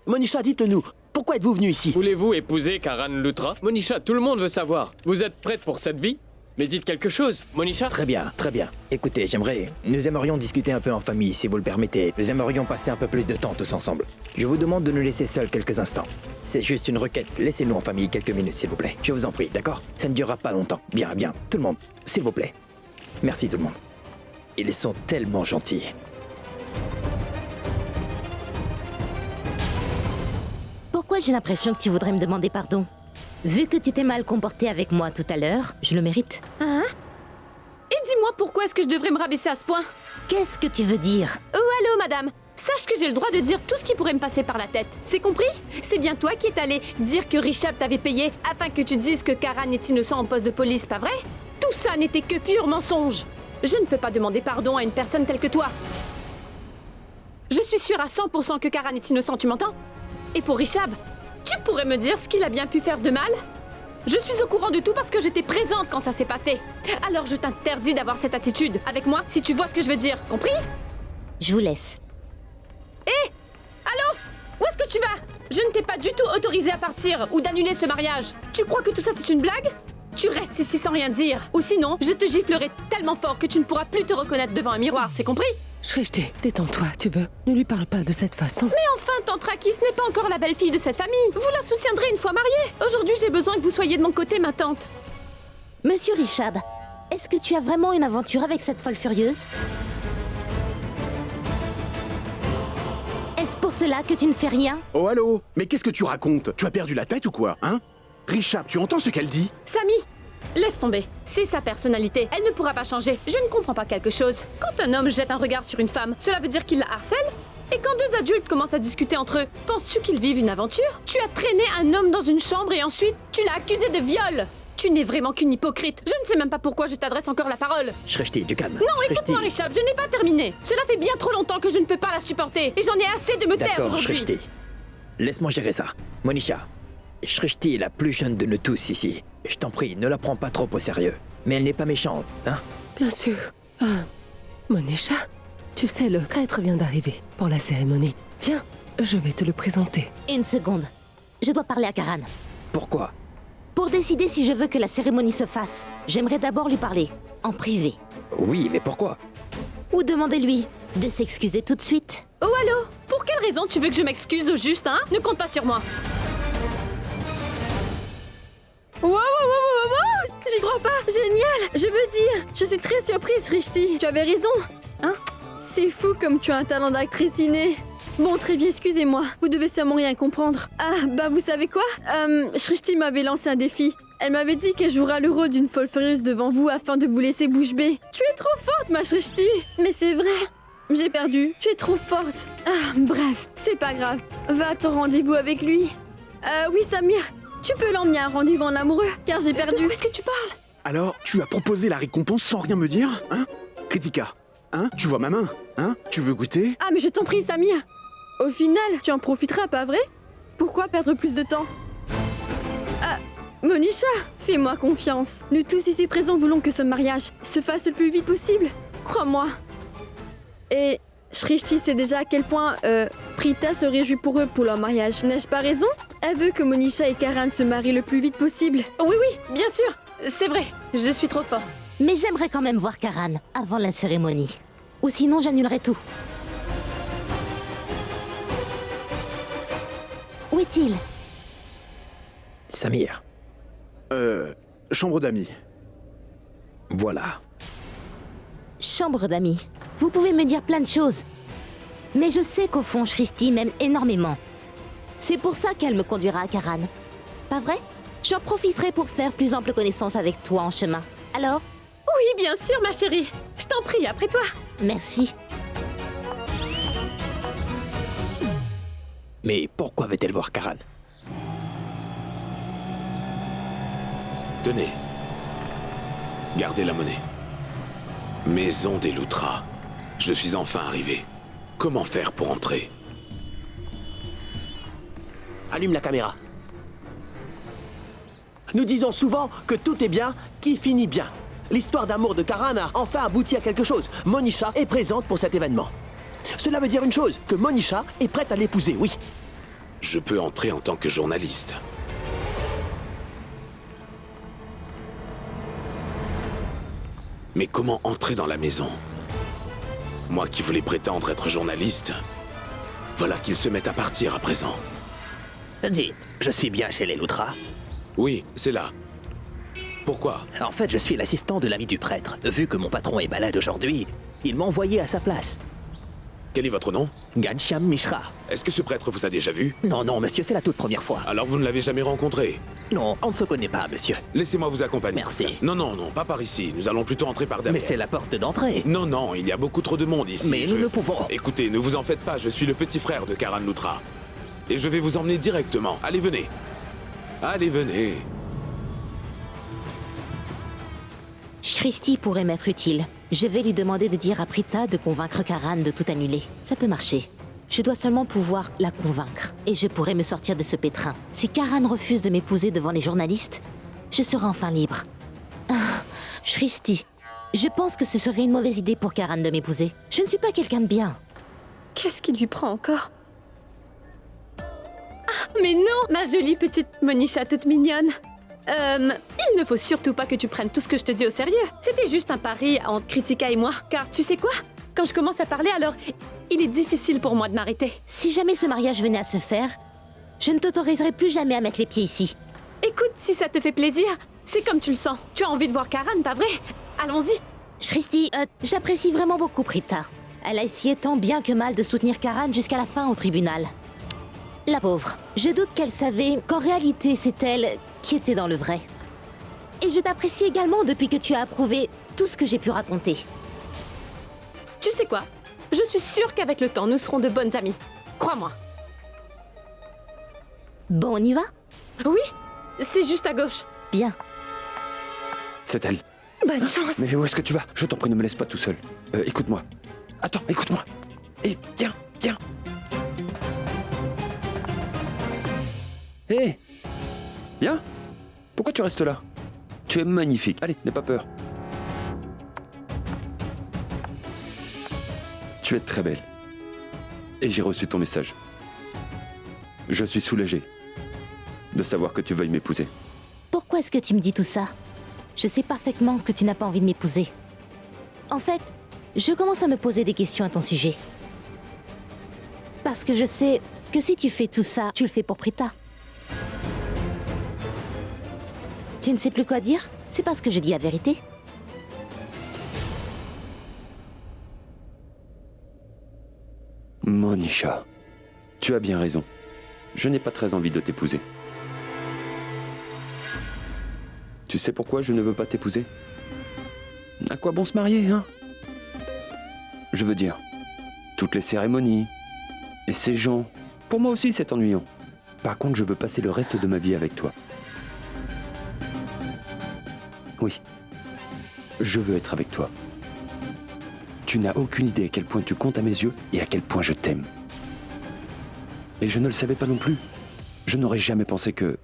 Monisha, dites-le nous. Pourquoi êtes-vous venu ici? Voulez-vous épouser Karan Lutra? Monisha, tout le monde veut savoir. Vous êtes prête pour cette vie? Mais dites quelque chose, Monisha. Très bien, très bien. Écoutez, nous aimerions discuter un peu en famille, si vous le permettez. Nous aimerions passer un peu plus de temps tous ensemble. Je vous demande de nous laisser seuls quelques instants. C'est juste une requête. Laissez-nous en famille quelques minutes, s'il vous plaît. Je vous en prie, d'accord? Ça ne durera pas longtemps. Bien, bien. Tout le monde, s'il vous plaît. Merci tout le monde. Ils sont tellement gentils. Pourquoi j'ai l'impression que tu voudrais me demander pardon? Vu que tu t'es mal comporté avec moi tout à l'heure, je le mérite. Hein? Et dis-moi pourquoi est-ce que je devrais me rabaisser à ce point? Qu'est-ce que tu veux dire? Oh allô madame, sache que j'ai le droit de dire tout ce qui pourrait me passer par la tête. C'est compris? C'est bien toi qui es allé dire que Rishab t'avait payé afin que tu dises que Karan est innocent en poste de police, pas vrai? Tout ça n'était que pur mensonge. Je ne peux pas demander pardon à une personne telle que toi. Je suis sûre à 100% que Karan est innocent, tu m'entends? Et pour Rishab, tu pourrais me dire ce qu'il a bien pu faire de mal? Je suis au courant de tout parce que j'étais présente quand ça s'est passé. Alors je t'interdis d'avoir cette attitude avec moi si tu vois ce que je veux dire, compris? Je vous laisse. Hé! Allô? Où est-ce que tu vas? Je ne t'ai pas du tout autorisé à partir ou d'annuler ce mariage. Tu crois que tout ça c'est une blague? Tu restes ici sans rien dire. Ou sinon, je te giflerai tellement fort que tu ne pourras plus te reconnaître devant un miroir, c'est compris? Shrishti, détends-toi, tu veux. Ne lui parle pas de cette façon. Mais enfin, Tante Rakis n'est pas encore la belle-fille de cette famille. Vous la soutiendrez une fois mariée. Aujourd'hui, j'ai besoin que vous soyez de mon côté, ma tante. Monsieur Rishab, est-ce que tu as vraiment une aventure avec cette folle furieuse? Est-ce pour cela que tu ne fais rien? Oh allô? Mais qu'est-ce que tu racontes? Tu as perdu la tête ou quoi, hein? Rishab, tu entends ce qu'elle dit? Samy, laisse tomber. C'est sa personnalité. Elle ne pourra pas changer. Je ne comprends pas quelque chose. Quand un homme jette un regard sur une femme, cela veut dire qu'il la harcèle? Et quand deux adultes commencent à discuter entre eux, penses-tu qu'ils vivent une aventure? Tu as traîné un homme dans une chambre et ensuite, tu l'as accusé de viol. Tu n'es vraiment qu'une hypocrite. Je ne sais même pas pourquoi je t'adresse encore la parole. Shrishti, du calme. Non, écoute-moi, Rishab, je n'ai pas terminé. Cela fait bien trop longtemps que je ne peux pas la supporter. Et j'en ai assez de me taire D'accord, aujourd'hui. Shrishti. Laisse-moi gérer ça. Monisha, Shrishti est la plus jeune de nous tous ici. Je t'en prie, ne la prends pas trop au sérieux. Mais elle n'est pas méchante, hein? Bien sûr. Monisha, tu sais, le prêtre vient d'arriver pour la cérémonie. Viens, je vais te le présenter. Une seconde. Je dois parler à Karan. Pourquoi? Pour décider si je veux que la cérémonie se fasse, j'aimerais d'abord lui parler, en privé. Oui, mais pourquoi? Ou demandez-lui de s'excuser tout de suite. Oh allô? Pour quelle raison tu veux que je m'excuse au juste, hein? Ne compte pas sur moi. Wow, j'y crois pas. Génial. Je veux dire, je suis très surprise, Shrishti. Tu avais raison. Hein? C'est fou comme tu as un talent d'actrice innée. Bon, très bien, excusez-moi. Vous devez sûrement rien comprendre. Ah, bah vous savez quoi? Shrishti m'avait lancé un défi. Elle m'avait dit qu'elle jouera le rôle d'une folle furieuse devant vous afin de vous laisser bouche bée. Tu es trop forte, ma Shrishti. Mais c'est vrai. J'ai perdu. Tu es trop forte. Ah, bref, c'est pas grave. Va à ton rendez-vous avec lui. Oui, Samir. Tu peux l'emmener à un rendez-vous en amoureux, car j'ai perdu. De quoi est-ce que tu parles? Alors, tu as proposé la récompense sans rien me dire, hein? Kritika, hein? Tu vois ma main, hein? Tu veux goûter? Ah, mais je t'en prie, Samir. Au final, tu en profiteras, pas vrai? Pourquoi perdre plus de temps? Ah, Monisha, fais-moi confiance. Nous tous ici présents voulons que ce mariage se fasse le plus vite possible. Crois-moi. Et Shrishti sait déjà à quel point Prita se réjouit pour eux pour leur mariage. N'ai-je pas raison? Elle veut que Monisha et Karan se marient le plus vite possible. Oui, bien sûr. C'est vrai. Je suis trop forte. Mais j'aimerais quand même voir Karan avant la cérémonie. Ou sinon, j'annulerai tout. Où est-il? Samir, Chambre d'amis. voilà. Chambre d'amis. Vous pouvez me dire plein de choses. Mais je sais qu'au fond, Shrishti m'aime énormément. C'est pour ça qu'elle me conduira à Karan. Pas vrai? J'en profiterai pour faire plus ample connaissance avec toi en chemin. Alors? Oui, bien sûr, ma chérie. Je t'en prie, après toi. Merci. Mais pourquoi veut-elle voir Karan? Tenez. Gardez la monnaie. Maison des Lutra. Je suis enfin arrivé. Comment faire pour entrer? Allume la caméra. Nous disons souvent que tout est bien qui finit bien. L'histoire d'amour de Karan a enfin abouti à quelque chose. Monisha est présente pour cet événement. Cela veut dire une chose, que Monisha est prête à l'épouser, oui. Je peux entrer en tant que journaliste. Mais comment entrer dans la maison? Moi qui voulais prétendre être journaliste, voilà qu'ils se mettent à partir à présent. Dites, je suis bien chez les Loutras. Oui, c'est là. Pourquoi? En fait, je suis l'assistant de l'ami du prêtre. Vu que mon patron est malade aujourd'hui, il m'a envoyé à sa place. Quel est votre nom? Ghanshyam Mishra. Est-ce que ce prêtre vous a déjà vu? Non, non, monsieur, c'est la toute première fois. Alors vous ne l'avez jamais rencontré? Non, on ne se connaît pas, monsieur. Laissez-moi vous accompagner. Merci. Non, non, non, pas par ici. Nous allons plutôt entrer par derrière. Mais c'est la porte d'entrée. Non, non, il y a beaucoup trop de monde ici. Mais nous ne pouvons. Écoutez, ne vous en faites pas, je suis le petit frère de Karan Loutra. Et je vais vous emmener directement. Allez, venez. Allez, venez. Shristi pourrait m'être utile. Je vais lui demander de dire à Prita de convaincre Karan de tout annuler. Ça peut marcher. Je dois seulement pouvoir la convaincre. Et je pourrai me sortir de ce pétrin. Si Karan refuse de m'épouser devant les journalistes, je serai enfin libre. Ah, Shristi, je pense que ce serait une mauvaise idée pour Karan de m'épouser. Je ne suis pas quelqu'un de bien. Qu'est-ce qui lui prend encore? Ah, mais non, ma jolie petite Monisha toute mignonne. Il ne faut surtout pas que tu prennes tout ce que je te dis au sérieux. C'était juste un pari entre Kritika et moi. Car tu sais quoi? Quand je commence à parler, alors il est difficile pour moi de m'arrêter. Si jamais ce mariage venait à se faire, je ne t'autoriserai plus jamais à mettre les pieds ici. Écoute, si ça te fait plaisir, c'est comme tu le sens. Tu as envie de voir Karan, pas vrai? Allons-y. Shristi, j'apprécie vraiment beaucoup Prita. Elle a essayé tant bien que mal de soutenir Karan jusqu'à la fin au tribunal. La pauvre. Je doute qu'elle savait qu'en réalité c'est elle qui était dans le vrai. Et je t'apprécie également depuis que tu as approuvé tout ce que j'ai pu raconter. Tu sais quoi? Je suis sûre qu'avec le temps, nous serons de bonnes amies. Crois-moi. Bon, on y va? Oui, c'est juste à gauche. Bien. C'est elle. Bonne chance. Mais où est-ce que tu vas? Je t'en prie, ne me laisse pas tout seul. Écoute-moi. Attends, écoute-moi. Et viens, viens. Hé! Viens! Pourquoi tu restes là? Tu es magnifique. Allez, n'aie pas peur. Tu es très belle. Et j'ai reçu ton message. Je suis soulagé de savoir que tu veuilles m'épouser. Pourquoi est-ce que tu me dis tout ça? Je sais parfaitement que tu n'as pas envie de m'épouser. En fait, je commence à me poser des questions à ton sujet. Parce que je sais que si tu fais tout ça, tu le fais pour Prita. Tu ne sais plus quoi dire? C'est parce que je dis la vérité. Monisha, tu as bien raison. Je n'ai pas très envie de t'épouser. Tu sais pourquoi je ne veux pas t'épouser? À quoi bon se marier, hein? Je veux dire, toutes les cérémonies et ces gens, pour moi aussi c'est ennuyant. Par contre, je veux passer le reste de ma vie avec toi. Oui, je veux être avec toi. Tu n'as aucune idée à quel point tu comptes à mes yeux et à quel point je t'aime. Et je ne le savais pas non plus. Je n'aurais jamais pensé que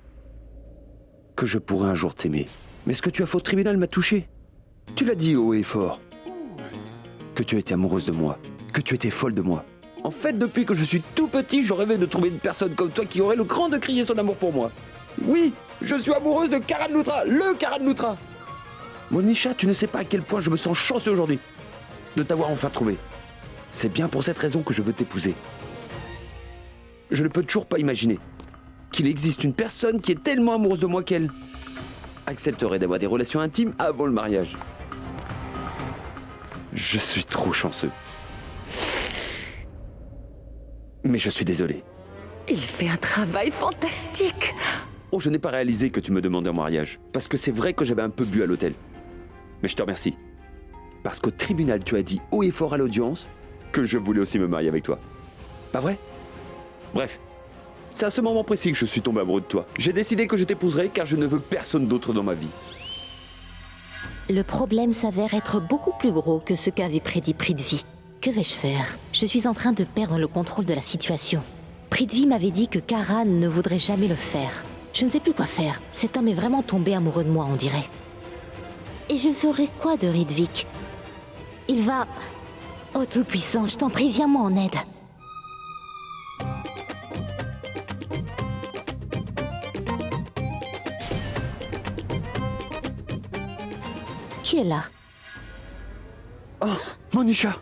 je pourrais un jour t'aimer. Mais ce que tu as fait au tribunal m'a touché. Tu l'as dit haut et fort. Que tu étais amoureuse de moi, que tu étais folle de moi. En fait, depuis que je suis tout petit, je rêvais de trouver une personne comme toi qui aurait le cran de crier son amour pour moi. Oui, je suis amoureuse de Karan Loutra, le Karan Loutra. Monisha, tu ne sais pas à quel point je me sens chanceux aujourd'hui de t'avoir enfin trouvé. C'est bien pour cette raison que je veux t'épouser. Je ne peux toujours pas imaginer qu'il existe une personne qui est tellement amoureuse de moi qu'elle accepterait d'avoir des relations intimes avant le mariage. Je suis trop chanceux. Mais je suis désolé. Il fait un travail fantastique. Oh, je n'ai pas réalisé que tu me demandais en mariage. Parce que c'est vrai que j'avais un peu bu à l'hôtel. Mais je te remercie. Parce qu'au tribunal, tu as dit haut et fort à l'audience que je voulais aussi me marier avec toi. Pas vrai? Bref, c'est à ce moment précis que je suis tombé amoureux de toi. J'ai décidé que je t'épouserai car je ne veux personne d'autre dans ma vie. Le problème s'avère être beaucoup plus gros que ce qu'avait prédit Prithvi. Que vais-je faire? Je suis en train de perdre le contrôle de la situation. Prithvi m'avait dit que Karan ne voudrait jamais le faire. Je ne sais plus quoi faire. Cet homme est vraiment tombé amoureux de moi, on dirait. Et je ferai quoi de Ridvik? Il va... Oh Tout-Puissant, je t'en prie, viens-moi en aide. Qui est là? Oh, Monisha!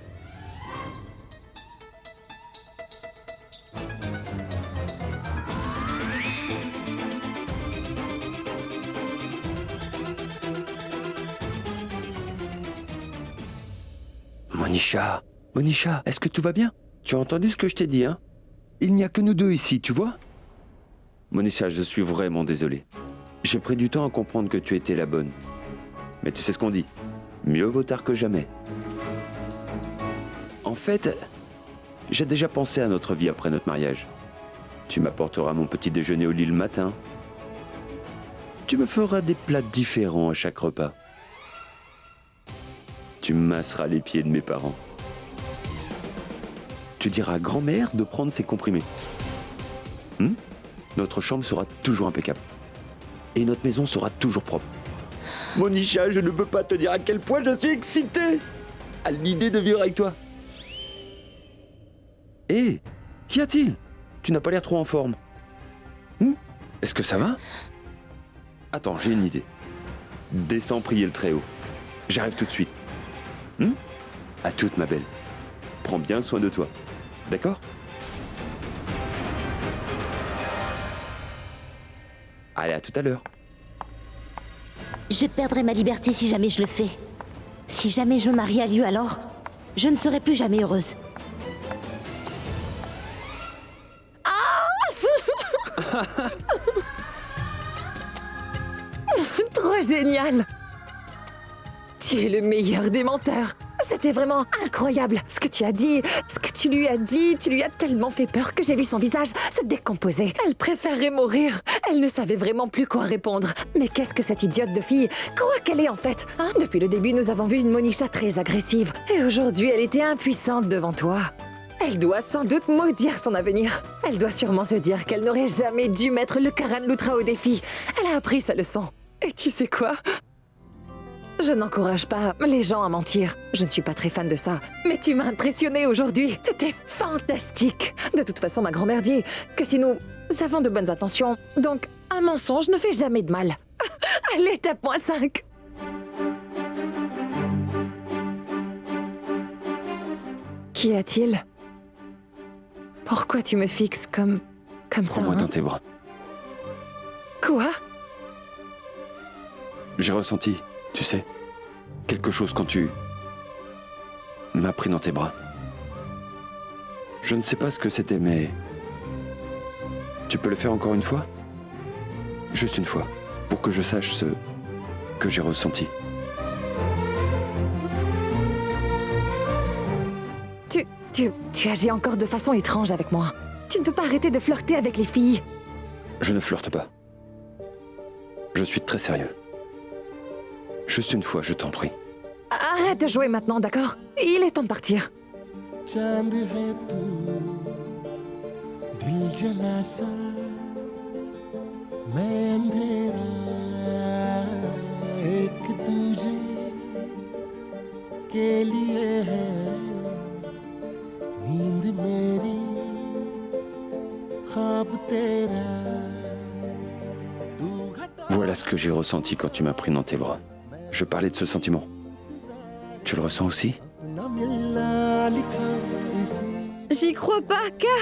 Monisha, Monisha, est-ce que tout va bien? Tu as entendu ce que je t'ai dit, hein? Il n'y a que nous deux ici, tu vois? Monisha, je suis vraiment désolé. J'ai pris du temps à comprendre que tu étais la bonne. Mais tu sais ce qu'on dit, mieux vaut tard que jamais. En fait, j'ai déjà pensé à notre vie après notre mariage. Tu m'apporteras mon petit déjeuner au lit le matin. Tu me feras des plats différents à chaque repas. Tu masseras les pieds de mes parents. Tu diras à grand-mère de prendre ses comprimés. Notre chambre sera toujours impeccable. Et notre maison sera toujours propre. Monisha, je ne peux pas te dire à quel point je suis excité à l'idée de vivre avec toi. Hé, qu'y a-t-il? Tu n'as pas l'air trop en forme. Est-ce que ça va? Attends, j'ai une idée. Descends prier le Très-Haut. J'arrive tout de suite. À toute, ma belle. Prends bien soin de toi. D'accord? Allez, à tout à l'heure. Je perdrai ma liberté si jamais je le fais. Si jamais je me marie à Liu, alors je ne serai plus jamais heureuse. Trop génial! Tu es le meilleur des menteurs. C'était vraiment incroyable ce que tu as dit, ce que tu lui as dit. Tu lui as tellement fait peur que j'ai vu son visage se décomposer. Elle préférait mourir. Elle ne savait vraiment plus quoi répondre. Mais qu'est-ce que cette idiote de fille croit qu'elle est en fait, hein? Depuis le début, nous avons vu une Monisha très agressive. Et aujourd'hui, elle était impuissante devant toi. Elle doit sans doute maudire son avenir. Elle doit sûrement se dire qu'elle n'aurait jamais dû mettre le Karan Lutra au défi. Elle a appris sa leçon. Et tu sais quoi? Je n'encourage pas les gens à mentir. Je ne suis pas très fan de ça. Mais tu m'as impressionné aujourd'hui. C'était fantastique. De toute façon, ma grand-mère dit que si nous avons de bonnes intentions, donc un mensonge ne fait jamais de mal. Allez, tape-moi 5. Qu'y a-t-il? Pourquoi tu me fixes comme ça? Prends-moi hein? dans tes bras. Quoi? J'ai ressenti, tu sais, quelque chose quand tu m'as pris dans tes bras. Je ne sais pas ce que c'était, mais tu peux le faire encore une fois? Juste une fois, pour que je sache ce que j'ai ressenti. Tu agis encore de façon étrange avec moi. Tu ne peux pas arrêter de flirter avec les filles. Je ne flirte pas. Je suis très sérieux. Juste une fois, je t'en prie. Arrête de jouer maintenant, d'accord? Il est temps de partir. चांद है तू दिल जला सा मैं अंधेरा एक दूजे के लिए है नींद मेरी ख्वाब तेरा तू घटा Voilà ce que j'ai ressenti quand tu m'as pris dans tes bras. Je parlais de ce sentiment. Tu le ressens aussi? न मिलना लिखा इसी J'y crois pas, Ka.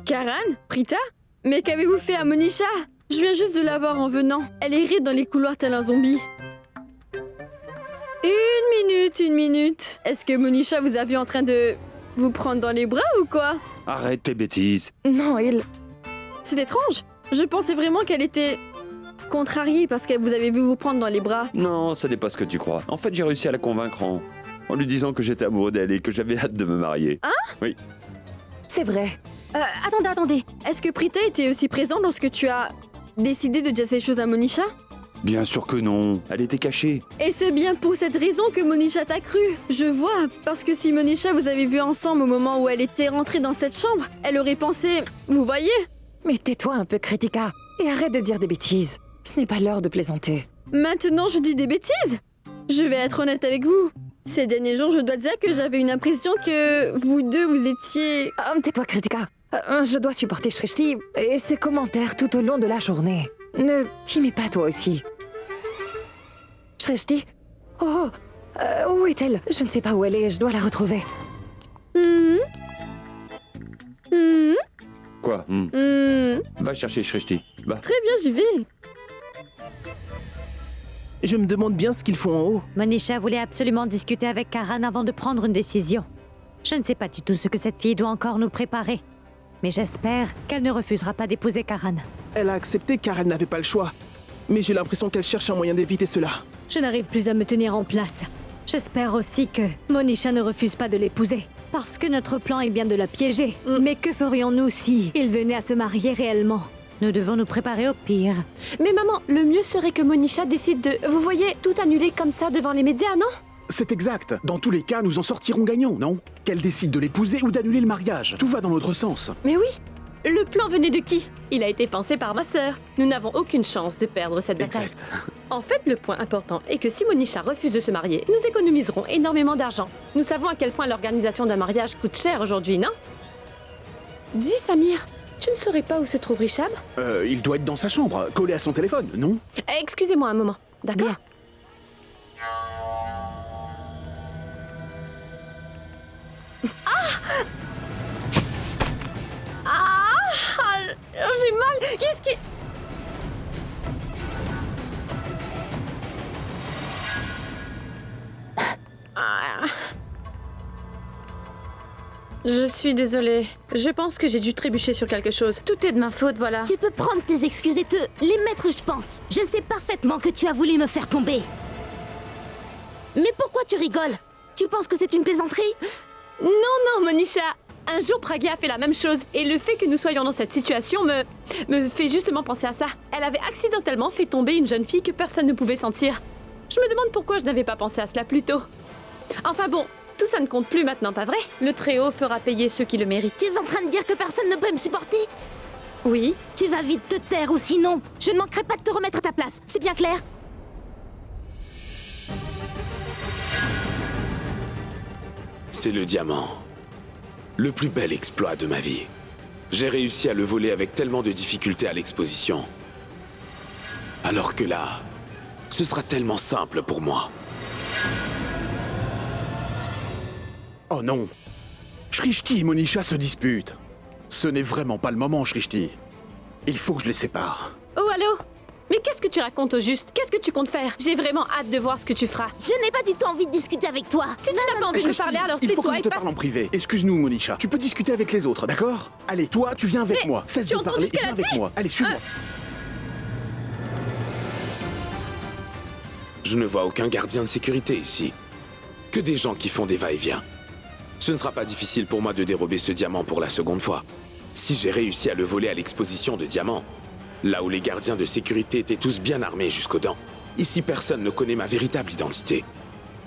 Karan? Prita? Mais qu'avez-vous fait à Monisha? Je viens juste de la voir en venant. Elle errait dans les couloirs tel un zombie. Une minute. Est-ce que Monisha vous a vu en train de vous prendre dans les bras ou quoi? Arrête tes bêtises. Non, il... C'est étrange. Je pensais vraiment qu'elle était contrariée parce qu'elle vous avait vu vous prendre dans les bras. Non, ce n'est pas ce que tu crois. En fait, j'ai réussi à la convaincre en lui disant que j'étais amoureux d'elle et que j'avais hâte de me marier. Hein? Oui. C'est vrai. Attendez. Est-ce que Prita était aussi présente lorsque tu as décidé de dire ces choses à Monisha? Bien sûr que non. Elle était cachée. Et c'est bien pour cette raison que Monisha t'a cru. Je vois, parce que si Monisha vous avez vu ensemble au moment où elle était rentrée dans cette chambre, elle aurait pensé... Vous voyez? Mais tais-toi un peu, Kritika, et arrête de dire des bêtises. Ce n'est pas l'heure de plaisanter. Maintenant, je dis des bêtises. Je vais être honnête avec vous. Ces derniers jours, je dois dire que j'avais une impression que vous deux, vous étiez... Tais-toi, Kritika. Je dois supporter Shrishti et ses commentaires tout au long de la journée. Ne t'y mets pas toi aussi. Shrishti? Oh, où est-elle? Je ne sais pas où elle est, je dois la retrouver. Quoi Va chercher Shrishti. Va. Très bien, j'y vais. Je me demande bien ce qu'ils font en haut. Monisha voulait absolument discuter avec Karan avant de prendre une décision. Je ne sais pas du tout ce que cette fille doit encore nous préparer. Mais j'espère qu'elle ne refusera pas d'épouser Karan. Elle a accepté car elle n'avait pas le choix. Mais j'ai l'impression qu'elle cherche un moyen d'éviter cela. Je n'arrive plus à me tenir en place. J'espère aussi que Monisha ne refuse pas de l'épouser. Parce que notre plan est bien de la piéger. Mais que ferions-nous si il venait à se marier réellement? Nous devons nous préparer au pire. Mais maman, le mieux serait que Monisha décide de... Vous voyez, tout annuler comme ça devant les médias, non? C'est exact. Dans tous les cas, nous en sortirons gagnants, non? Qu'elle décide de l'épouser ou d'annuler le mariage. Tout va dans notre sens. Mais oui. Le plan venait de qui? Il a été pensé par ma sœur. Nous n'avons aucune chance de perdre cette bataille. Exact. En fait, le point important est que si Monisha refuse de se marier, nous économiserons énormément d'argent. Nous savons à quel point l'organisation d'un mariage coûte cher aujourd'hui, non? Dis, Samir, tu ne saurais pas où se trouve Rishab? Il doit être dans sa chambre, collé à son téléphone, non? Excusez-moi un moment, d'accord? Bien. J'ai mal. Qu'est-ce qui... Je suis désolée. Je pense que j'ai dû trébucher sur quelque chose. Tout est de ma faute, voilà. Tu peux prendre tes excuses et te les mettre, je pense. Je sais parfaitement que tu as voulu me faire tomber. Mais pourquoi tu rigoles? Tu penses que c'est une plaisanterie? Non, Monisha. Un jour, Pragya a fait la même chose. Et le fait que nous soyons dans cette situation me fait justement penser à ça. Elle avait accidentellement fait tomber une jeune fille que personne ne pouvait sentir. Je me demande pourquoi je n'avais pas pensé à cela plus tôt. Enfin bon, tout ça ne compte plus maintenant, pas vrai? Le Très-Haut fera payer ceux qui le méritent. Tu es en train de dire que personne ne peut me supporter? Oui. Tu vas vite te taire ou sinon, je ne manquerai pas de te remettre à ta place. C'est bien clair? C'est le diamant. Le plus bel exploit de ma vie. J'ai réussi à le voler avec tellement de difficultés à l'exposition. Alors que là, ce sera tellement simple pour moi. Oh non. Shrishti et Monisha se disputent. Ce n'est vraiment pas le moment, Shrishti. Il faut que je les sépare. Oh, allô? Mais qu'est-ce que tu racontes au juste? Qu'est-ce que tu comptes faire? J'ai vraiment hâte de voir ce que tu feras. Je n'ai pas du tout envie de discuter avec toi. Si tu n'as pas envie de me parler, alors Il faut que tais-toi je et te passe... parle en privé. Excuse-nous, Monisha. Tu peux discuter avec les autres, d'accord? Allez, toi, tu viens avec Mais moi. Cesse tu de entends parler et jusqu'à viens avec là-dessus moi. Allez, suis-moi. Je ne vois aucun gardien de sécurité ici. Que des gens qui font des va-et-vient. Ce ne sera pas difficile pour moi de dérober ce diamant pour la seconde fois. Si j'ai réussi à le voler à l'exposition de diamants, là où les gardiens de sécurité étaient tous bien armés jusqu'aux dents, ici personne ne connaît ma véritable identité.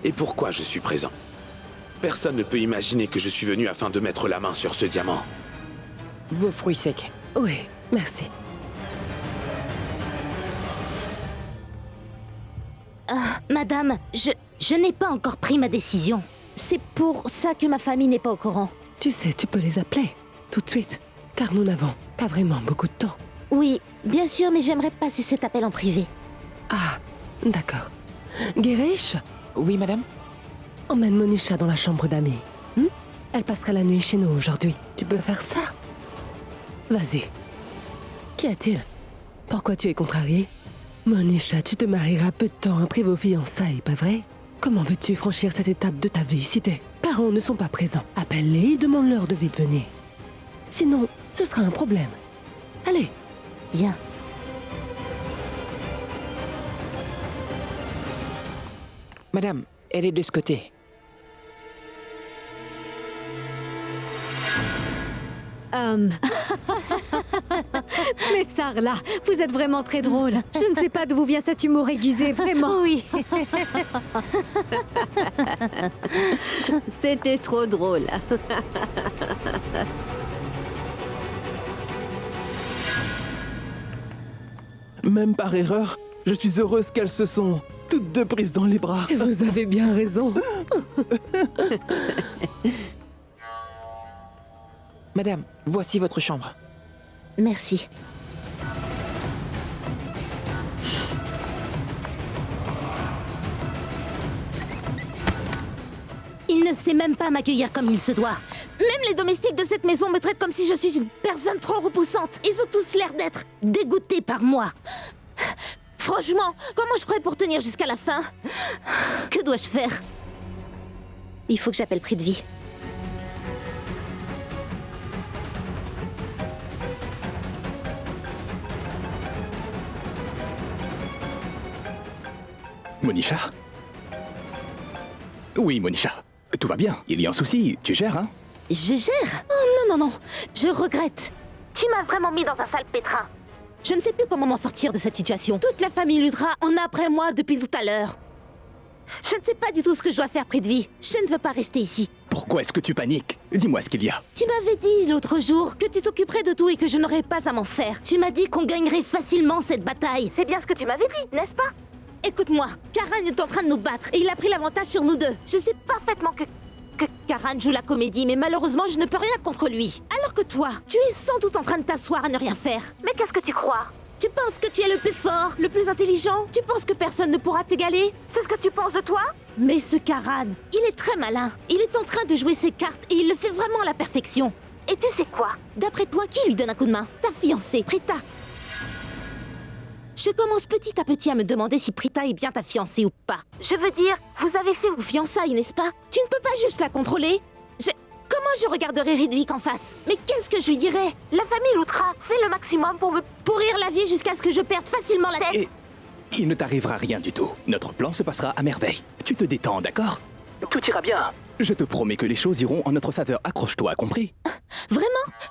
Et pourquoi je suis présent? Personne ne peut imaginer que je suis venu afin de mettre la main sur ce diamant. Vos fruits secs. Oui, merci. Madame, je n'ai pas encore pris ma décision. C'est pour ça que ma famille n'est pas au courant. Tu sais, tu peux les appeler tout de suite, car nous n'avons pas vraiment beaucoup de temps. Oui, bien sûr, mais j'aimerais passer cet appel en privé. Ah, d'accord. Girish? Oui, madame? Emmène Monisha dans la chambre d'amis. Elle passera la nuit chez nous aujourd'hui. Tu peux faire ça? Vas-y. Qu'y a-t-il? Pourquoi tu es contrariée? Monisha, tu te marieras peu de temps après vos fiançailles, pas vrai? Comment veux-tu franchir cette étape de ta vie si tes parents ne sont pas présents? Appelle-les et demande-leur de vite venir. Sinon, ce sera un problème. Allez. Bien. Madame, elle est de ce côté. Mais Sarla, vous êtes vraiment très drôle. Je ne sais pas d'où vient cet humour aiguisé, vraiment. Oui. C'était trop drôle. Même par erreur, je suis heureuse qu'elles se sont toutes deux prises dans les bras. Vous avez bien raison. Madame, voici votre chambre. Merci. Il ne sait même pas m'accueillir comme il se doit. Même les domestiques de cette maison me traitent comme si je suis une personne trop repoussante. Ils ont tous l'air d'être dégoûtés par moi. Franchement, comment je ferais pour tenir jusqu'à la fin? Que dois-je faire? Il faut que j'appelle Prithvi. Monisha? Oui, Monisha. Tout va bien. Il y a un souci. Tu gères, hein? Je gère? Oh non, non, non. Je regrette. Tu m'as vraiment mis dans un sale pétrin. Je ne sais plus comment m'en sortir de cette situation. Toute la famille Luthra en a après moi depuis tout à l'heure. Je ne sais pas du tout ce que je dois faire, Prithvi. Je ne veux pas rester ici. Pourquoi est-ce que tu paniques? Dis-moi ce qu'il y a. Tu m'avais dit l'autre jour que tu t'occuperais de tout et que je n'aurais pas à m'en faire. Tu m'as dit qu'on gagnerait facilement cette bataille. C'est bien ce que tu m'avais dit, n'est-ce pas? Écoute-moi, Karan est en train de nous battre et il a pris l'avantage sur nous deux. Je sais parfaitement que Karan joue la comédie, mais malheureusement, je ne peux rien contre lui. Alors que toi, tu es sans doute en train de t'asseoir à ne rien faire. Mais qu'est-ce que tu crois? Tu penses que tu es le plus fort, le plus intelligent? Tu penses que personne ne pourra t'égaler? C'est ce que tu penses de toi? Mais ce Karan, il est très malin. Il est en train de jouer ses cartes et il le fait vraiment à la perfection. Et tu sais quoi? D'après toi, qui lui donne un coup de main? Ta fiancée, Prita. Je commence petit à petit à me demander si Prita est bien ta fiancée ou pas. Je veux dire, vous avez fait vos fiançailles, n'est-ce pas? Tu ne peux pas juste la contrôler. Comment je regarderai Ridvik en face? Mais qu'est-ce que je lui dirais? La famille Luthra fait le maximum pour me pourrir la vie jusqu'à ce que je perde facilement la tête. Et il ne t'arrivera rien du tout. Notre plan se passera à merveille. Tu te détends, d'accord? Tout ira bien. Je te promets que les choses iront en notre faveur. Accroche-toi, compris? Vraiment?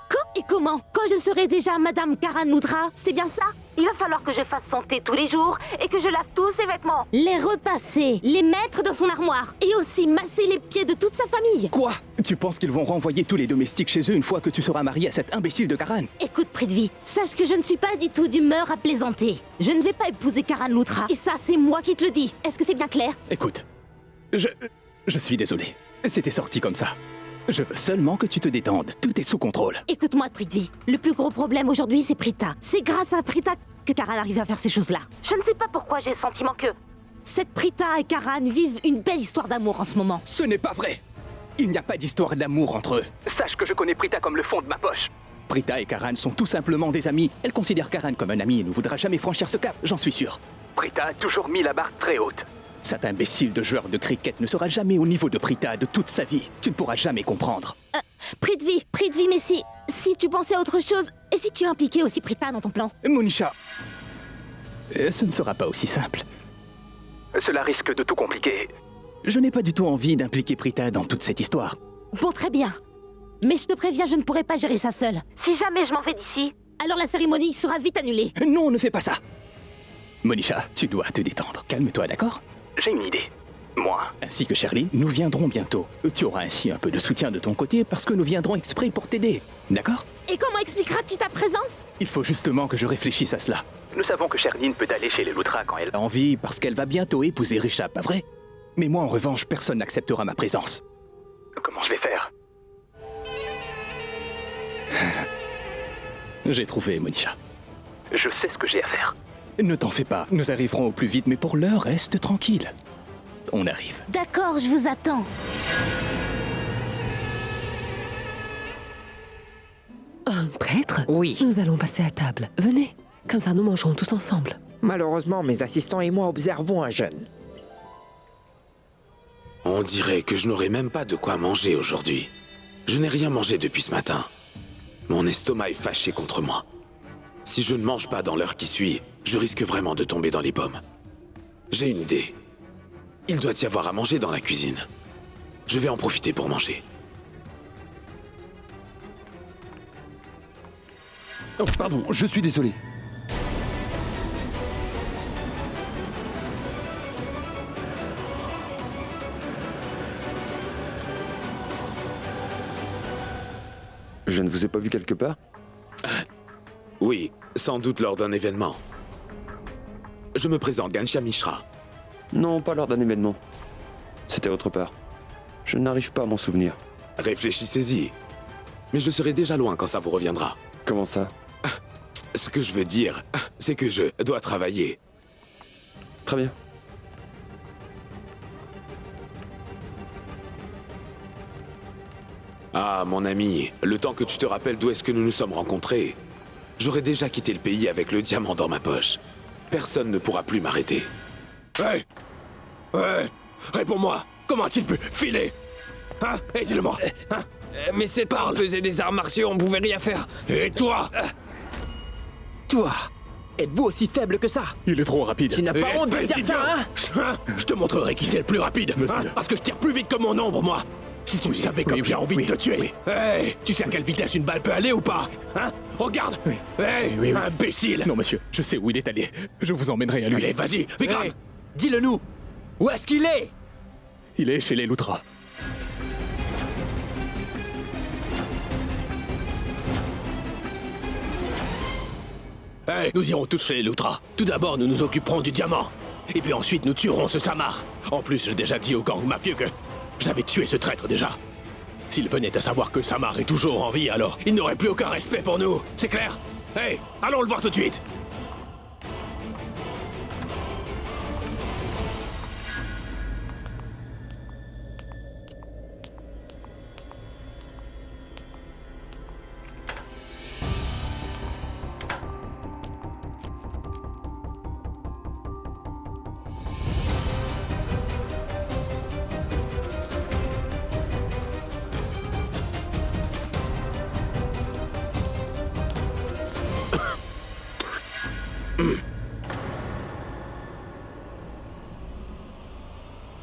Quand et comment? Quand je serai déjà Madame Karan Luthra, c'est bien ça? Il va falloir que je fasse son thé tous les jours et que je lave tous ses vêtements. Les repasser, les mettre dans son armoire et aussi masser les pieds de toute sa famille. Quoi? Tu penses qu'ils vont renvoyer tous les domestiques chez eux une fois que tu seras marié à cet imbécile de Karan? Écoute, Prithvi, sache que je ne suis pas du tout d'humeur à plaisanter. Je ne vais pas épouser Karan Luthra. Et ça, c'est moi qui te le dis. Est-ce que c'est bien clair? Écoute, je suis désolé. C'était sorti comme ça. Je veux seulement que tu te détendes. Tout est sous contrôle. Écoute-moi, Prithvi. Le plus gros problème aujourd'hui, c'est Prita. C'est grâce à Prita que Karan arrive à faire ces choses-là. Je ne sais pas pourquoi j'ai le sentiment que cette Prita et Karan vivent une belle histoire d'amour en ce moment. Ce n'est pas vrai. Il n'y a pas d'histoire d'amour entre eux. Sache que je connais Prita comme le fond de ma poche. Prita et Karan sont tout simplement des amis. Elle considère Karan comme un ami et ne voudra jamais franchir ce cap, j'en suis sûr. Prita a toujours mis la barre très haute. Cet imbécile de joueur de cricket ne sera jamais au niveau de Prita de toute sa vie. Tu ne pourras jamais comprendre. Prithvi, mais si tu pensais à autre chose, et si tu impliquais aussi Prita dans ton plan? Monisha, ce ne sera pas aussi simple. Cela risque de tout compliquer. Je n'ai pas du tout envie d'impliquer Prita dans toute cette histoire. Bon, très bien. Mais je te préviens, je ne pourrai pas gérer ça seule. Si jamais je m'en vais d'ici, alors la cérémonie sera vite annulée. Non, ne fais pas ça. Monisha, tu dois te détendre. Calme-toi, d'accord? J'ai une idée. Moi, ainsi que Sherlyn, nous viendrons bientôt. Tu auras ainsi un peu de soutien de ton côté parce que nous viendrons exprès pour t'aider. D'accord? Et comment expliqueras-tu ta présence? Il faut justement que je réfléchisse à cela. Nous savons que Sherlyn peut aller chez les Luthra quand elle a envie parce qu'elle va bientôt épouser Rishabh, pas vrai? Mais moi, en revanche, personne n'acceptera ma présence. Comment je vais faire? J'ai trouvé, Monisha. Je sais ce que j'ai à faire. Ne t'en fais pas, nous arriverons au plus vite, mais pour l'heure, reste tranquille. On arrive. D'accord, je vous attends. Un prêtre? Oui. Nous allons passer à table. Venez, comme ça nous mangerons tous ensemble. Malheureusement, mes assistants et moi observons un jeûne. On dirait que je n'aurai même pas de quoi manger aujourd'hui. Je n'ai rien mangé depuis ce matin. Mon estomac est fâché contre moi. Si je ne mange pas dans l'heure qui suit, je risque vraiment de tomber dans les pommes. J'ai une idée. Il doit y avoir à manger dans la cuisine. Je vais en profiter pour manger. Oh, pardon, je suis désolé. Je ne vous ai pas vu quelque part? Oui, sans doute lors d'un événement. Je me présente, Ghanshyam Mishra. Non, pas lors d'un événement. C'était autre part. Je n'arrive pas à m'en souvenir. Réfléchissez-y. Mais je serai déjà loin quand ça vous reviendra. Comment ça? Ce que je veux dire, c'est que je dois travailler. Très bien. Ah, mon ami, le temps que tu te rappelles d'où est-ce que nous nous sommes rencontrés, j'aurais déjà quitté le pays avec le diamant dans ma poche. Personne ne pourra plus m'arrêter. Ouais. Réponds-moi. Comment a-t-il pu filer? Hein? Et dis-le-moi. Hein? Mais cet homme faisait des arts martiaux, on pouvait rien faire. Et toi? Toi, êtes-vous aussi faible que ça? Il est trop rapide. Tu n'as pas honte de Espèce dire d'idiot. ça, hein? Je te montrerai qui c'est le plus rapide. Monsieur. Hein? Parce que je tire plus vite que mon ombre, moi. Si tu savais comme j'ai envie de te tuer. Hey, tu sais à quelle vitesse une balle peut aller ou pas? Hein? Regarde. Hey, imbécile. Non, monsieur, je sais où il est allé. Je vous emmènerai à lui. Allez, vas-y, Vikram. Hey, dis-le nous. Où est-ce qu'il est? Il est chez les Luthra. Hey, nous irons tous chez les Luthra. Tout d'abord, nous nous occuperons du diamant. Et puis ensuite, nous tuerons ce Samar. En plus, j'ai déjà dit au gang mafieux que j'avais tué ce traître déjà. S'il venait à savoir que Samar est toujours en vie, alors il n'aurait plus aucun respect pour nous. C'est clair? Hey, allons le voir tout de suite.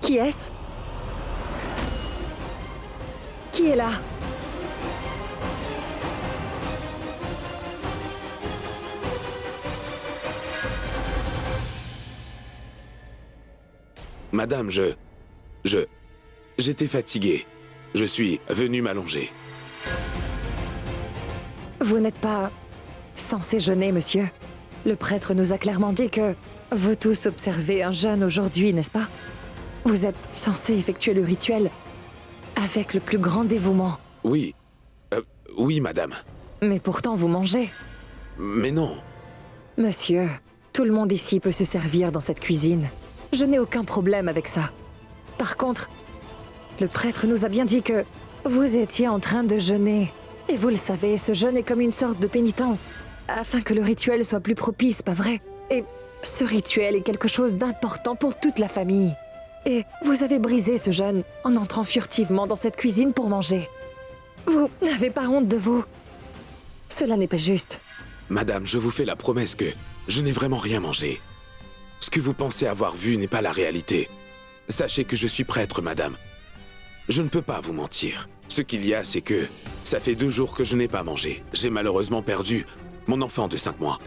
Qui est-ce? Qui est là? Madame, j'étais fatigué. Je suis venu m'allonger. Vous n'êtes pas censé jeûner, monsieur. Le prêtre nous a clairement dit que vous tous observez un jeûne aujourd'hui, n'est-ce pas? Vous êtes censé effectuer le rituel avec le plus grand dévouement. Oui. Oui, madame. Mais pourtant, vous mangez. Mais non. Monsieur, tout le monde ici peut se servir dans cette cuisine. Je n'ai aucun problème avec ça. Par contre, le prêtre nous a bien dit que vous étiez en train de jeûner. Et vous le savez, ce jeûne est comme une sorte de pénitence, afin que le rituel soit plus propice, pas vrai? Et ce rituel est quelque chose d'important pour toute la famille. Et vous avez brisé ce jeûne en entrant furtivement dans cette cuisine pour manger. Vous n'avez pas honte de vous? Cela n'est pas juste. Madame, je vous fais la promesse que je n'ai vraiment rien mangé. Ce que vous pensez avoir vu n'est pas la réalité. Sachez que je suis prêtre, madame. Je ne peux pas vous mentir. Ce qu'il y a, c'est que ça fait 2 jours que je n'ai pas mangé. J'ai malheureusement perdu mon enfant de 5 mois.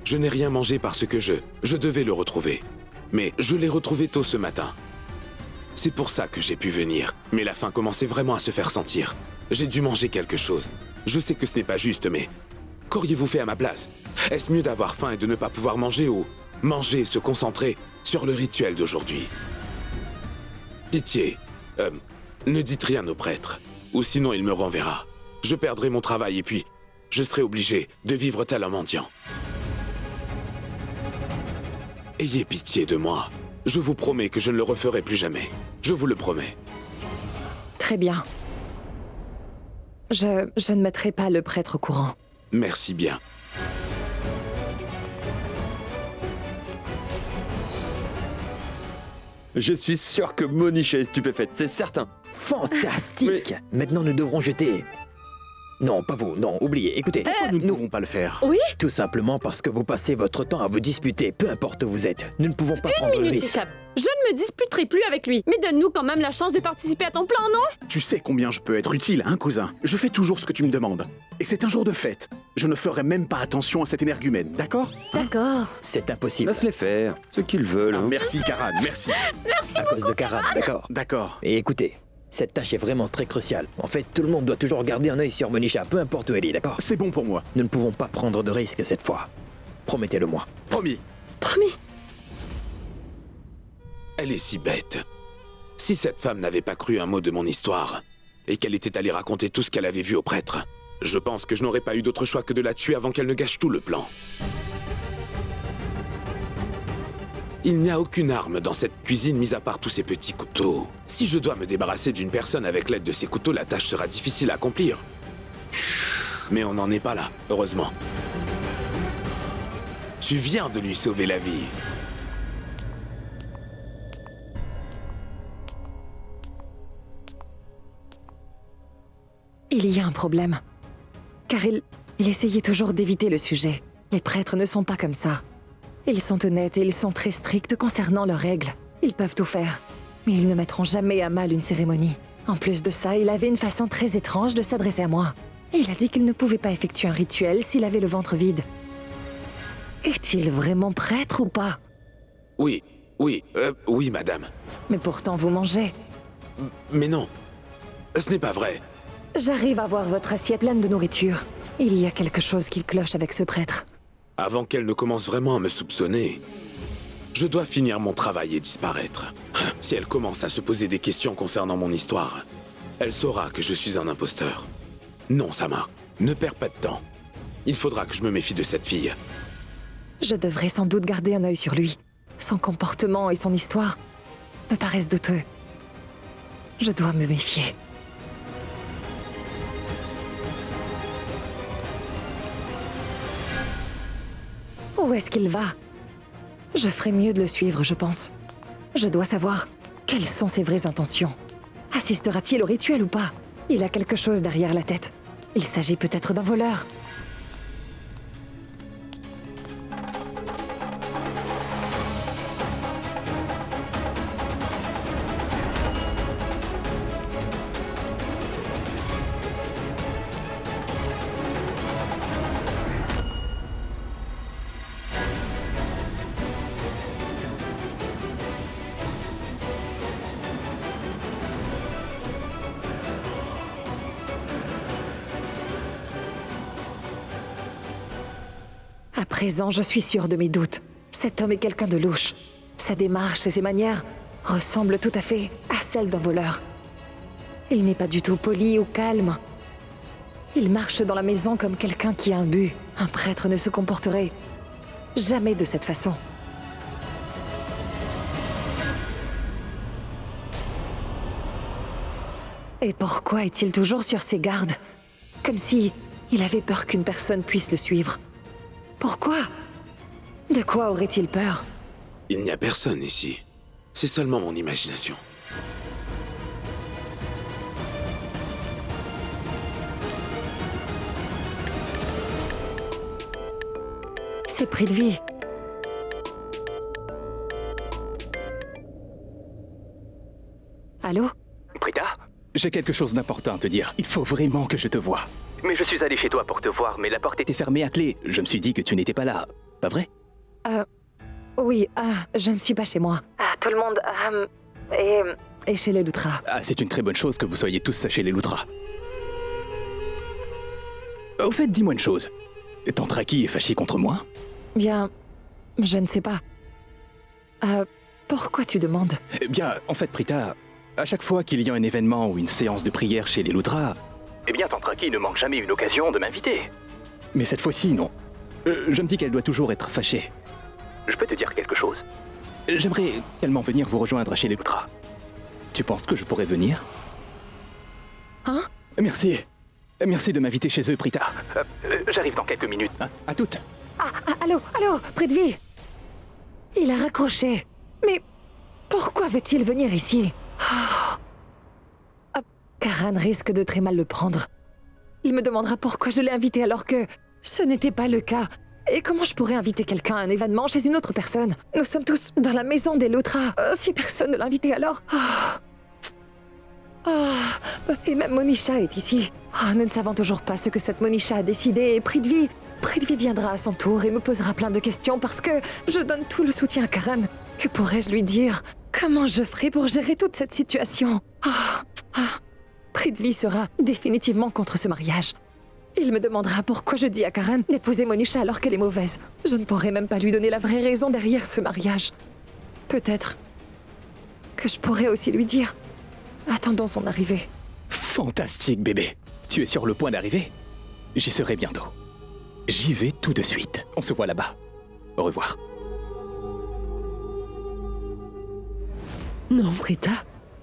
Je n'ai rien mangé parce que je devais le retrouver. Mais je l'ai retrouvé tôt ce matin. C'est pour ça que j'ai pu venir. Mais la faim commençait vraiment à se faire sentir. J'ai dû manger quelque chose. Je sais que ce n'est pas juste, mais qu'auriez-vous fait à ma place? Est-ce mieux d'avoir faim et de ne pas pouvoir manger ou manger et se concentrer sur le rituel d'aujourd'hui? Pitié, ne dites rien au prêtre, ou sinon il me renverra. Je perdrai mon travail et puis je serai obligé de vivre tel un mendiant. Ayez pitié de moi. Je vous promets que je ne le referai plus jamais. Je vous le promets. Très bien. Je ne mettrai pas le prêtre au courant. Merci bien. Je suis sûr que Monisha est stupéfaite, c'est certain. Fantastique. Maintenant, nous devrons jeter... Non, pas vous, non, oubliez, écoutez. Pourquoi nous ne pouvons pas le faire? Oui? Tout simplement parce que vous passez votre temps à vous disputer, peu importe où vous êtes. Nous ne pouvons pas prendre le Minute, risque. Richard. Je ne me disputerai plus avec lui. Mais donne-nous quand même la chance de participer à ton plan, non? Tu sais combien je peux être utile, hein, cousin? Je fais toujours ce que tu me demandes. Et c'est un jour de fête. Je ne ferai même pas attention à cet énergumène, d'accord? D'accord. C'est impossible. Laisse-les faire, ce qu'ils veulent. Hein. Merci, Karan, merci. À cause de Karan, d'accord. D'accord. Et écoutez, cette tâche est vraiment très cruciale. En fait, tout le monde doit toujours garder un œil sur Monisha, peu importe où elle est, d'accord? C'est bon pour moi. Nous ne pouvons pas prendre de risques cette fois. Promettez-le-moi. Promis. Promis. Elle est si bête. Si cette femme n'avait pas cru un mot de mon histoire, et qu'elle était allée raconter tout ce qu'elle avait vu au prêtre. Je pense que je n'aurais pas eu d'autre choix que de la tuer avant qu'elle ne gâche tout le plan. Il n'y a aucune arme dans cette cuisine mis à part tous ces petits couteaux. Si je dois me débarrasser d'une personne avec l'aide de ces couteaux, la tâche sera difficile à accomplir. Mais on n'en est pas là, heureusement. Tu viens de lui sauver la vie. Il y a un problème. Car il essayait toujours d'éviter le sujet. Les prêtres ne sont pas comme ça. Ils sont honnêtes et ils sont très stricts concernant leurs règles. Ils peuvent tout faire, mais ils ne mettront jamais à mal une cérémonie. En plus de ça, il avait une façon très étrange de s'adresser à moi. Il a dit qu'il ne pouvait pas effectuer un rituel s'il avait le ventre vide. Est-il vraiment prêtre ou pas? Oui, madame. Mais pourtant vous mangez. Mais non, ce n'est pas vrai. J'arrive à voir votre assiette pleine de nourriture. Il y a quelque chose qui cloche avec ce prêtre. Avant qu'elle ne commence vraiment à me soupçonner, je dois finir mon travail et disparaître. Si elle commence à se poser des questions concernant mon histoire, elle saura que je suis un imposteur. Non, Samar, ne perds pas de temps. Il faudra que je me méfie de cette fille. Je devrais sans doute garder un œil sur lui. Son comportement et son histoire me paraissent douteux. Je dois me méfier. Où est-ce qu'il va? Je ferais mieux de le suivre, je pense. Je dois savoir quelles sont ses vraies intentions. Assistera-t-il au rituel ou pas? Il a quelque chose derrière la tête. Il s'agit peut-être d'un voleur. À présent, je suis sûre de mes doutes. Cet homme est quelqu'un de louche. Sa démarche et ses manières ressemblent tout à fait à celles d'un voleur. Il n'est pas du tout poli ou calme. Il marche dans la maison comme quelqu'un qui a un but. Un prêtre ne se comporterait jamais de cette façon. Et pourquoi est-il toujours sur ses gardes? Comme si il avait peur qu'une personne puisse le suivre. Pourquoi? De quoi aurait-il peur? Il n'y a personne ici. C'est seulement mon imagination. C'est Prithvi. Allô? Prita, j'ai quelque chose d'important à te dire. Il faut vraiment que je te voie. Mais je suis allé chez toi pour te voir, mais la porte était fermée à clé. Je me suis dit que tu n'étais pas là. Pas vrai? Oui, je ne suis pas chez moi. Tout le monde est chez les Lutra. Ah, c'est une très bonne chose que vous soyez tous chez les Lutra. Au fait, dis-moi une chose. Tantraki est fâché contre moi? Bien, je ne sais pas. Pourquoi tu demandes? Eh bien, en fait, Prita, à chaque fois qu'il y a un événement ou une séance de prière chez les Lutra, eh bien, Tantraki ne manque jamais une occasion de m'inviter. Mais cette fois-ci, non. Je me dis qu'elle doit toujours être fâchée. Je peux te dire quelque chose? J'aimerais tellement venir vous rejoindre chez les Lutra. Tu penses que je pourrais venir? Hein? Merci. Merci de m'inviter chez eux, Prita. J'arrive dans quelques minutes. Hein? À toutes. Allô, Prithvi? Il a raccroché. Mais pourquoi veut-il venir ici? Karan risque de très mal le prendre. Il me demandera pourquoi je l'ai invité alors que ce n'était pas le cas. Et comment je pourrais inviter quelqu'un à un événement chez une autre personne? Nous sommes tous dans la maison des Lutra. Si personne ne l'invitait alors... Et même Monisha est ici. Nous ne savons toujours pas ce que cette Monisha a décidé et Prithvi viendra à son tour et me posera plein de questions parce que je donne tout le soutien à Karan. Que pourrais-je lui dire? Comment je ferai pour gérer toute cette situation? Prithvi sera définitivement contre ce mariage. Il me demandera pourquoi je dis à Karan d'épouser Monisha alors qu'elle est mauvaise. Je ne pourrai même pas lui donner la vraie raison derrière ce mariage. Peut-être que je pourrais aussi lui dire... Attendons son arrivée. Fantastique, bébé. Tu es sur le point d'arriver? J'y serai bientôt. J'y vais tout de suite. On se voit là-bas. Au revoir. Non, Prita,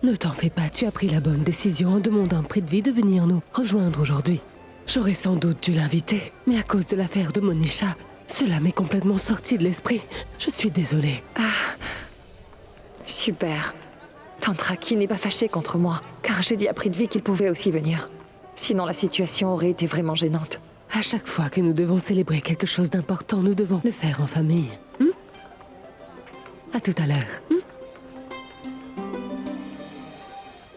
ne t'en fais pas, tu as pris la bonne décision en demandant à Prithvi de venir nous rejoindre aujourd'hui. J'aurais sans doute dû l'inviter, mais à cause de l'affaire de Monisha, cela m'est complètement sorti de l'esprit. Je suis désolée. Super. Tantraki n'est pas fâché contre moi, car j'ai dit à Prithvi qu'il pouvait aussi venir. Sinon, la situation aurait été vraiment gênante. À chaque fois que nous devons célébrer quelque chose d'important, nous devons le faire en famille. À tout à l'heure.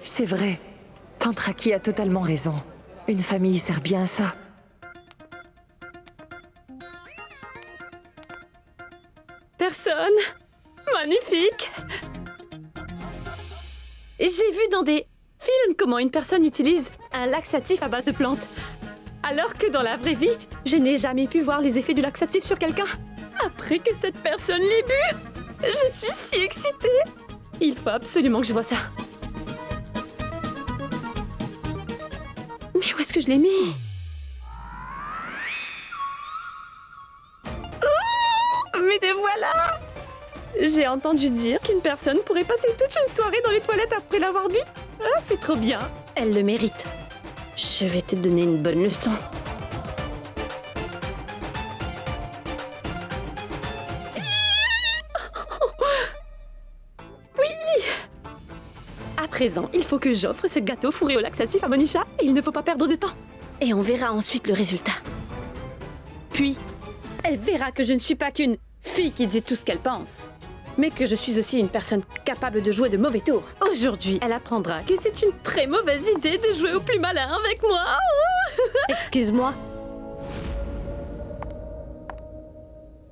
C'est vrai. Tantraki a totalement raison. Une famille sert bien à ça. Personne. Magnifique. J'ai vu dans des films comment une personne utilise un laxatif à base de plantes. Alors que dans la vraie vie, je n'ai jamais pu voir les effets du laxatif sur quelqu'un. Après que cette personne l'ait bu, je suis si excitée. Il faut absolument que je vois ça. Mais où est-ce que je l'ai mis? Oh, mais te voilà! J'ai entendu dire qu'une personne pourrait passer toute une soirée dans les toilettes après l'avoir bu. Ah, c'est trop bien. Elle le mérite. Je vais te donner une bonne leçon. Oui! À présent, il faut que j'offre ce gâteau fourré au laxatif à Monisha et il ne faut pas perdre de temps. Et on verra ensuite le résultat. Puis, elle verra que je ne suis pas qu'une fille qui dit tout ce qu'elle pense, mais que je suis aussi une personne capable de jouer de mauvais tours. Aujourd'hui, elle apprendra que c'est une très mauvaise idée de jouer au plus malin avec moi. Excuse-moi.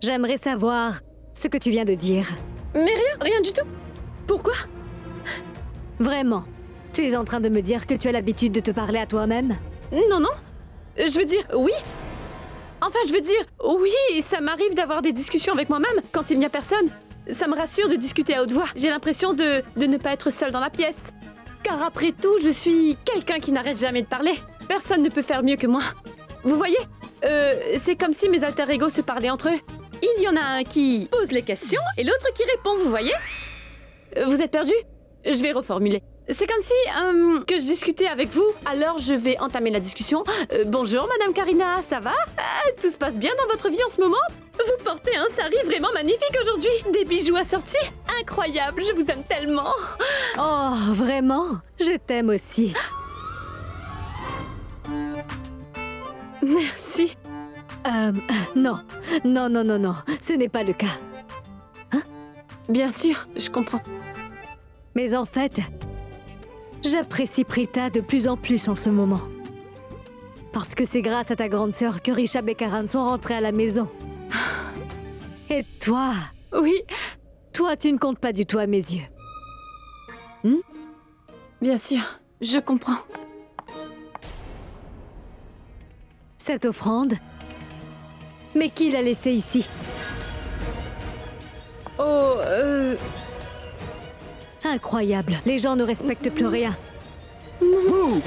J'aimerais savoir ce que tu viens de dire. Mais rien du tout. Pourquoi? Vraiment, tu es en train de me dire que tu as l'habitude de te parler à toi-même? Non. Je veux dire, oui. Enfin, je veux dire, oui, ça m'arrive d'avoir des discussions avec moi-même quand il n'y a personne. Ça me rassure de discuter à haute voix. J'ai l'impression de ne pas être seule dans la pièce. Car après tout, je suis quelqu'un qui n'arrête jamais de parler. Personne ne peut faire mieux que moi. Vous voyez? C'est comme si mes alter ego se parlaient entre eux. Il y en a un qui pose les questions et l'autre qui répond, vous voyez? Vous êtes perdu? Je vais reformuler. C'est comme si que je discutais avec vous, alors je vais entamer la discussion. Bonjour Madame Karina, ça va? Tout se passe bien dans votre vie en ce moment? Vous portez un sari vraiment magnifique aujourd'hui. Des bijoux assortis. Incroyable, je vous aime tellement. Oh, vraiment? Je t'aime aussi. Merci. Non, ce n'est pas le cas. Hein? Bien sûr, je comprends. Mais en fait, j'apprécie Prita de plus en plus en ce moment. Parce que c'est grâce à ta grande sœur que Rishab et Karan sont rentrés à la maison. Et toi? Oui. Toi, tu ne comptes pas du tout à mes yeux. Bien sûr, je comprends. Cette offrande? Mais qui l'a laissée ici? Oh, Incroyable, les gens ne respectent plus rien. Ouh!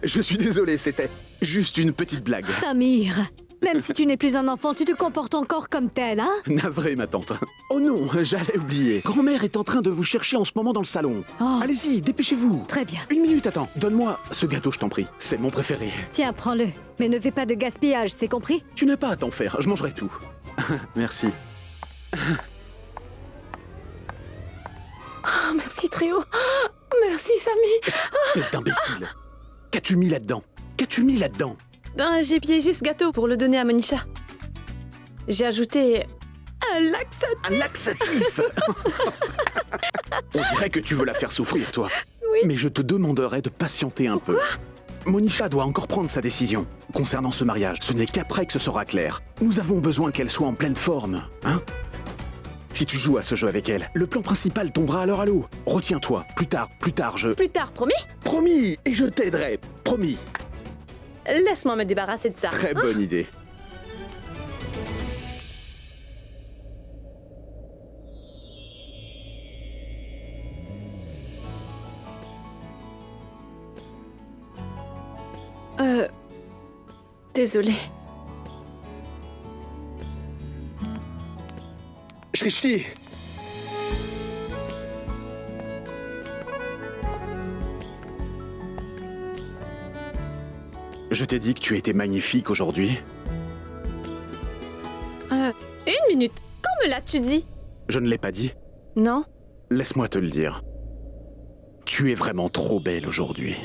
Je suis désolé, c'était juste une petite blague. Samir, même si tu n'es plus un enfant, tu te comportes encore comme tel, hein? Navré, ma tante. Oh non, j'allais oublier. Grand-mère est en train de vous chercher en ce moment dans le salon. Oh. Allez-y, dépêchez-vous. Très bien. Une minute, attends. Donne-moi ce gâteau, je t'en prie. C'est mon préféré. Tiens, prends-le. Mais ne fais pas de gaspillage, c'est compris? Tu n'as pas à t'en faire, je mangerai tout. Merci. Oh, merci Tréo. Merci Samy. Espèce d'imbécile. Qu'as-tu mis là-dedans? Qu'as-tu mis là-dedans? Ben, j'ai piégé ce gâteau pour le donner à Monisha. J'ai ajouté un laxatif. Un laxatif. On dirait que tu veux la faire souffrir, toi. Oui. Mais je te demanderai de patienter un peu. Monisha doit encore prendre sa décision. Concernant ce mariage, ce n'est qu'après que ce sera clair. Nous avons besoin qu'elle soit en pleine forme, hein? Si tu joues à ce jeu avec elle, le plan principal tombera alors à l'eau. Retiens-toi, plus tard, je... Plus tard, promis? Promis, et je t'aiderai, promis. Laisse-moi me débarrasser de ça. Très bonne idée. Désolée. Shrishti! Je t'ai dit que tu étais magnifique aujourd'hui. Une minute. Quand me l'as-tu dit? Je ne l'ai pas dit. Non. Laisse-moi te le dire. Tu es vraiment trop belle aujourd'hui.